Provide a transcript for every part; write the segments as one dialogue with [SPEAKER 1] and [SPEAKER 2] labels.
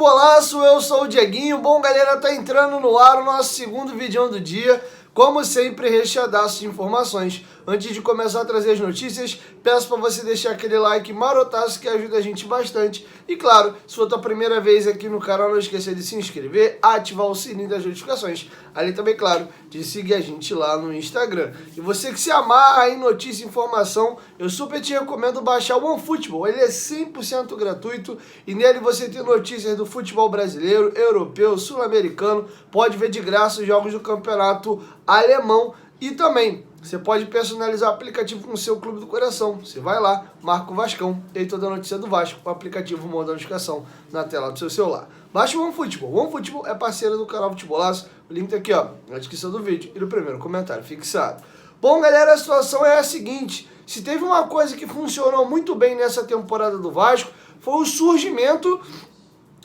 [SPEAKER 1] Futebolaço, eu sou o Dieguinho. Bom, galera, tá entrando no ar o nosso segundo vídeo do dia. Como sempre, recheadaço de informações. Antes de começar a trazer as notícias, peço para você deixar aquele like marotaço que ajuda a gente bastante. E claro, se for a tua primeira vez aqui no canal, não esqueça de se inscrever, ativar o sininho das notificações. Além também, claro, de seguir a gente lá no Instagram. E você que se amarra em notícia e informação, eu super te recomendo baixar o OneFootball. Ele é 100% gratuito e nele você tem notícias do futebol brasileiro, europeu, sul-americano. Pode ver de graça os jogos do campeonato alemão e também você pode personalizar o aplicativo com o seu clube do coração. Você vai lá, marca o Vascão, tem toda a notícia do Vasco, o aplicativo manda a notificação na tela do seu celular. Baixa o OneFootball. O OneFootball é parceiro do canal Futebolaço. O link tá aqui, ó, na descrição do vídeo e no primeiro comentário fixado. Bom, galera, a situação é a seguinte. Se teve uma coisa que funcionou muito bem nessa temporada do Vasco, foi o surgimento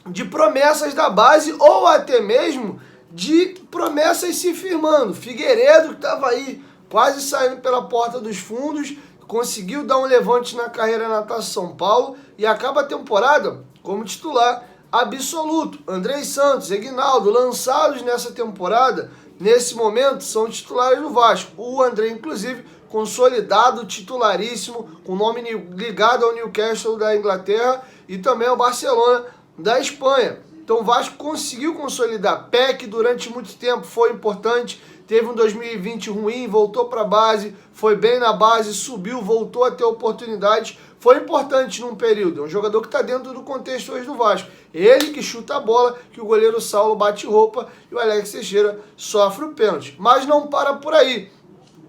[SPEAKER 1] de promessas da base ou até mesmo de promessas se firmando. Figueiredo, que estava aí quase saindo pela porta dos fundos, conseguiu dar um levante na carreira na Taça São Paulo e acaba a temporada como titular absoluto. Andrei Santos, Eginaldo, lançados nessa temporada, nesse momento, são titulares do Vasco. O André, inclusive, consolidado, titularíssimo, com nome ligado ao Newcastle da Inglaterra e também ao Barcelona da Espanha. Então o Vasco conseguiu consolidar. Peck durante muito tempo foi importante, teve um 2020 ruim, voltou para a base, foi bem na base, subiu, voltou a ter oportunidades, foi importante num período. É um jogador que está dentro do contexto hoje do Vasco. Ele que chuta a bola, que o goleiro Saulo bate roupa e o Alex Teixeira sofre o pênalti. Mas não para por aí.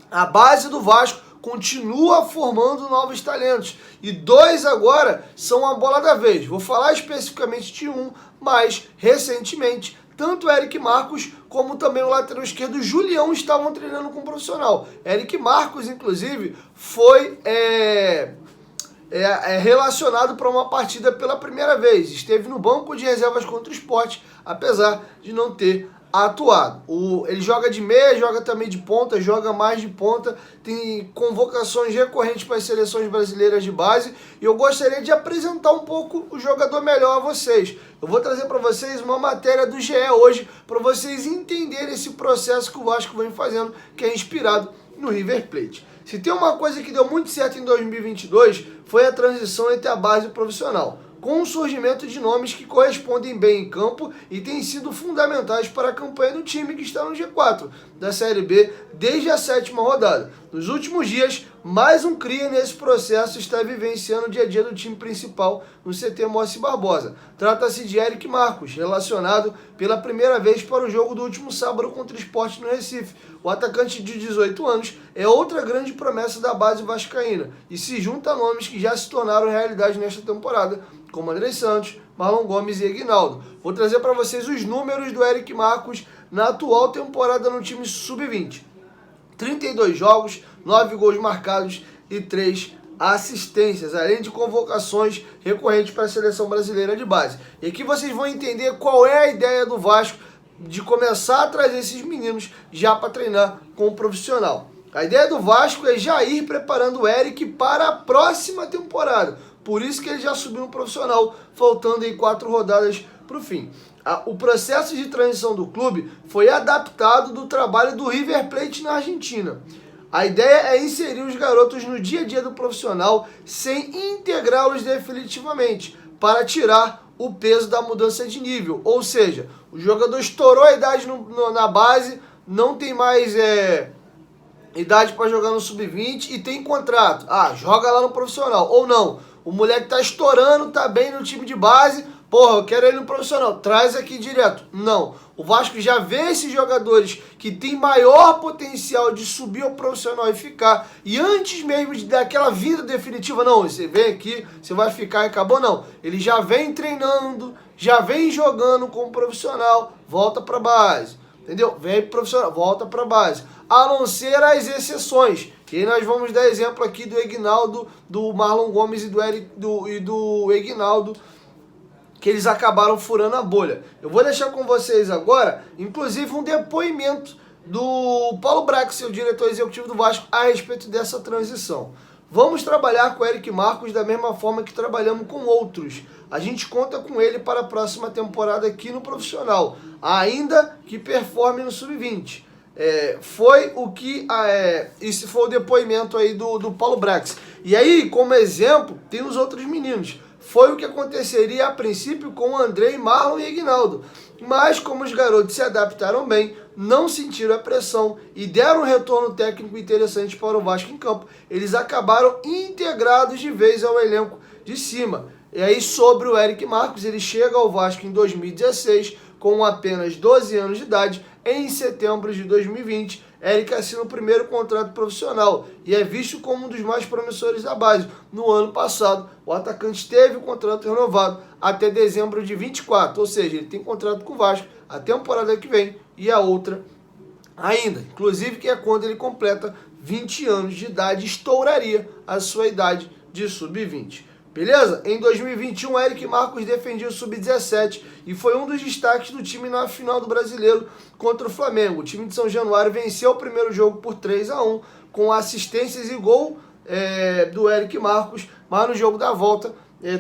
[SPEAKER 1] A base do Vasco continua formando novos talentos. E dois agora são a bola da vez. Vou falar especificamente de um, mas recentemente, tanto o Eric Marcos como também o lateral esquerdo Julião estavam treinando com um profissional. Eric Marcos, inclusive, foi relacionado para uma partida pela primeira vez. Esteve no banco de reservas contra o Sport, apesar de não ter atuado. Ele joga de meia, joga também de ponta, joga mais de ponta, tem convocações recorrentes para as seleções brasileiras de base e eu gostaria de apresentar um pouco o jogador melhor a vocês. Eu vou trazer para vocês uma matéria do GE hoje para vocês entenderem esse processo que o Vasco vem fazendo, que é inspirado no River Plate. Se tem uma coisa que deu muito certo em 2022 foi a transição entre a base e o profissional, com o surgimento de nomes que correspondem bem em campo e têm sido fundamentais para a campanha do time que está no G4 da Série B desde a 7ª rodada. Nos últimos dias, mais um cria nesse processo está vivenciando o dia a dia do time principal no CT Moacir Barbosa. Trata-se de Eric Marcos, relacionado pela primeira vez para o jogo do último sábado contra o Sport no Recife. O atacante de 18 anos é outra grande promessa da base vascaína e se junta a nomes que já se tornaram realidade nesta temporada, como Andrei Santos, Marlon Gomes e Eginaldo. Vou trazer para vocês os números do Eric Marcos na atual temporada no time sub-20. 32 jogos, 9 gols marcados e 3 assistências, além de convocações recorrentes para a seleção brasileira de base. E aqui vocês vão entender qual é a ideia do Vasco de começar a trazer esses meninos já para treinar com o profissional. A ideia do Vasco é já ir preparando o Eric para a próxima temporada. Por isso que ele já subiu no profissional, faltando aí 4 rodadas para o fim. O processo de transição do clube foi adaptado do trabalho do River Plate na Argentina. A ideia é inserir os garotos no dia a dia do profissional sem integrá-los definitivamente, para tirar o peso da mudança de nível. Ou seja, o jogador estourou a idade na base, não tem mais idade para jogar no sub-20 e tem contrato. Joga lá no profissional. Ou não, o moleque tá estourando, tá bem no time de base, porra, eu quero ele no profissional, traz aqui direto. Não, o Vasco já vê esses jogadores que tem maior potencial de subir ao profissional e ficar, e antes mesmo de dar aquela vida definitiva, não, você vem aqui, você vai ficar e acabou, não. Ele já vem treinando, já vem jogando como profissional, volta pra base, entendeu? Vem pro profissional, volta pra base. A não ser as exceções. E aí nós vamos dar exemplo aqui do Eginaldo, do Marlon Gomes e do Eginaldo, que eles acabaram furando a bolha. Eu vou deixar com vocês agora, inclusive, um depoimento do Paulo Brax, o diretor executivo do Vasco, a respeito dessa transição. Vamos trabalhar com o Eric Marcos da mesma forma que trabalhamos com outros. a gente conta com ele para a próxima temporada aqui no profissional, ainda que performe no sub-20. Foi o que esse foi o depoimento aí do Paulo Brax. E aí, como exemplo, tem os outros meninos. Foi o que aconteceria a princípio com o Andrei, Marlon e Aguinaldo. Mas como os garotos se adaptaram bem, não sentiram a pressão e deram um retorno técnico interessante para o Vasco em campo, eles acabaram integrados de vez ao elenco de cima. E aí sobre o Eric Marcos, ele chega ao Vasco em 2016 com apenas 12 anos de idade. Em setembro de 2020, Eric assina o primeiro contrato profissional e é visto como um dos mais promissores da base. No ano passado, o atacante teve o contrato renovado até dezembro de 24, ou seja, ele tem contrato com o Vasco a temporada que vem e a outra ainda. Inclusive que é quando ele completa 20 anos de idade, estouraria a sua idade de sub-20. Beleza? Em 2021, Eric Marcos defendia o sub-17 e foi um dos destaques do time na final do Brasileiro contra o Flamengo. O time de São Januário venceu o primeiro jogo por 3-1, com assistências e gol do Eric Marcos, mas no jogo da volta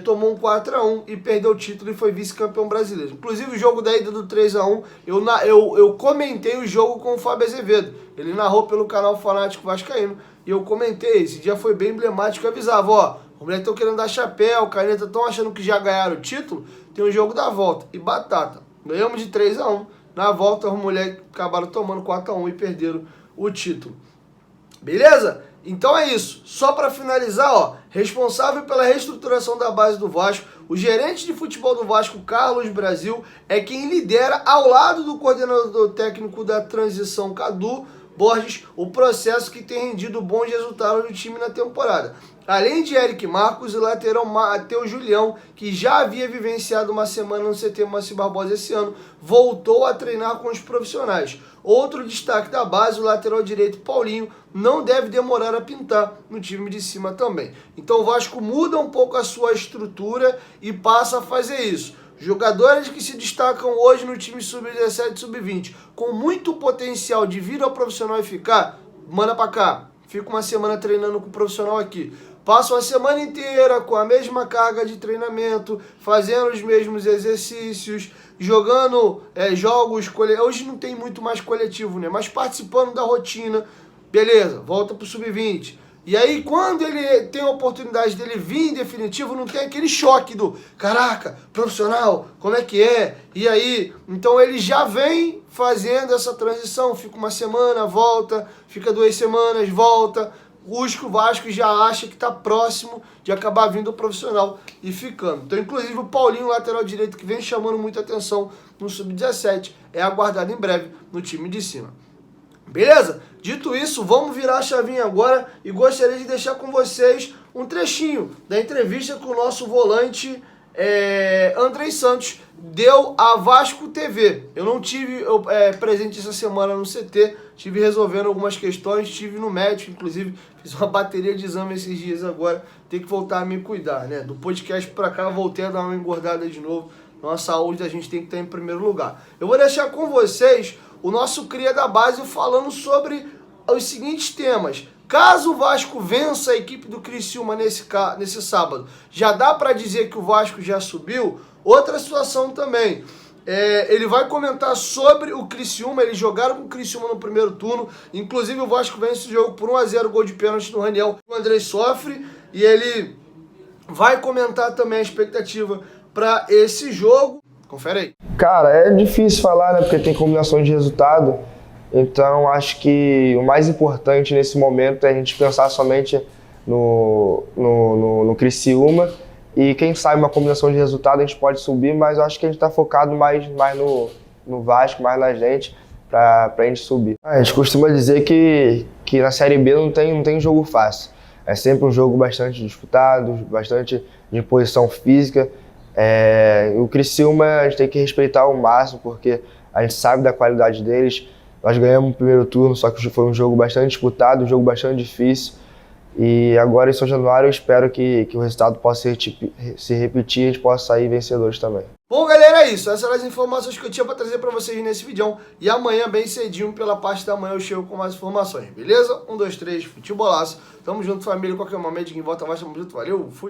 [SPEAKER 1] tomou um 4-1 e perdeu o título e foi vice-campeão brasileiro. Inclusive o jogo da ida do 3-1, eu comentei o jogo com o Fábio Azevedo. Ele narrou pelo canal Fanático Vascaíno e eu comentei. Esse dia foi bem emblemático, eu avisava, ó, os moleques estão querendo dar chapéu, caneta, estão achando que já ganharam o título, tem o jogo da volta. E batata, ganhamos de 3-1, na volta os moleques acabaram tomando 4-1 e perderam o título. Beleza? Então é isso. Só para finalizar, ó, responsável pela reestruturação da base do Vasco, o gerente de futebol do Vasco, Carlos Brasil, é quem lidera, ao lado do coordenador técnico da transição, Cadu Borges, o processo que tem rendido bons resultados do time na temporada. Além de Eric Marcos, o lateral Matheus Julião, que já havia vivenciado uma semana no CT Moacir Barbosa esse ano, voltou a treinar com os profissionais. Outro destaque da base, o lateral direito Paulinho, não deve demorar a pintar no time de cima também. Então o Vasco muda um pouco a sua estrutura e passa a fazer isso. Jogadores que se destacam hoje no time sub-17 e sub-20, com muito potencial de vir ao profissional e ficar, manda pra cá. Fica uma semana treinando com o profissional aqui. Passam a semana inteira com a mesma carga de treinamento, fazendo os mesmos exercícios, jogando jogos, hoje não tem muito mais coletivo, né? Mas participando da rotina, beleza, volta pro sub-20. E aí, quando ele tem a oportunidade dele vir em definitivo, não tem aquele choque do caraca, profissional, como é que é? E aí, então ele já vem fazendo essa transição, fica uma semana, volta, fica 2 semanas, volta. O Vasco já acha que está próximo de acabar vindo o profissional e ficando. Então, inclusive, o Paulinho, lateral direito, que vem chamando muita atenção no sub-17, é aguardado em breve no time de cima. Beleza? Dito isso, vamos virar a chavinha agora e gostaria de deixar com vocês um trechinho da entrevista que o nosso volante Andrei Santos deu à Vasco TV. Eu não tive presente essa semana no CT, tive resolvendo algumas questões, estive no médico, inclusive fiz uma bateria de exame esses dias agora, tem que voltar a me cuidar, né? Do podcast pra cá, voltei a dar uma engordada de novo, então a saúde da gente tem que estar em primeiro lugar. Eu vou deixar com vocês o nosso cria da base falando sobre os seguintes temas. Caso o Vasco vença a equipe do Criciúma nesse sábado, já dá para dizer que o Vasco já subiu? Outra situação também, ele vai comentar sobre o Criciúma, eles jogaram com o Criciúma no primeiro turno, inclusive o Vasco vence o jogo por 1-0, gol de pênalti no Raniel, o Andrei sofre, e ele vai comentar também a expectativa para esse jogo. Confere aí.
[SPEAKER 2] Cara, é difícil falar, né, porque tem combinações de resultado. Então, acho que o mais importante nesse momento é a gente pensar somente no Criciúma. E quem sabe uma combinação de resultado a gente pode subir, mas eu acho que a gente está focado mais no Vasco, mais na gente, para a gente subir. A gente costuma dizer que na Série B não tem jogo fácil. É sempre um jogo bastante disputado, bastante de posição física. O Criciúma a gente tem que respeitar ao máximo, porque a gente sabe da qualidade deles. Nós ganhamos o primeiro turno, só que foi um jogo bastante disputado, um jogo bastante difícil. E agora em São Januário eu espero que o resultado possa se repetir e a gente possa sair vencedores também.
[SPEAKER 1] Bom, galera, é isso. Essas eram as informações que eu tinha para trazer para vocês nesse vídeo. E amanhã, bem cedinho, pela parte da manhã, eu chego com mais informações, beleza? 1, 2, 3, futebolaço. Tamo junto, família. Qualquer momento, em volta mais, tamo junto. Valeu, fui!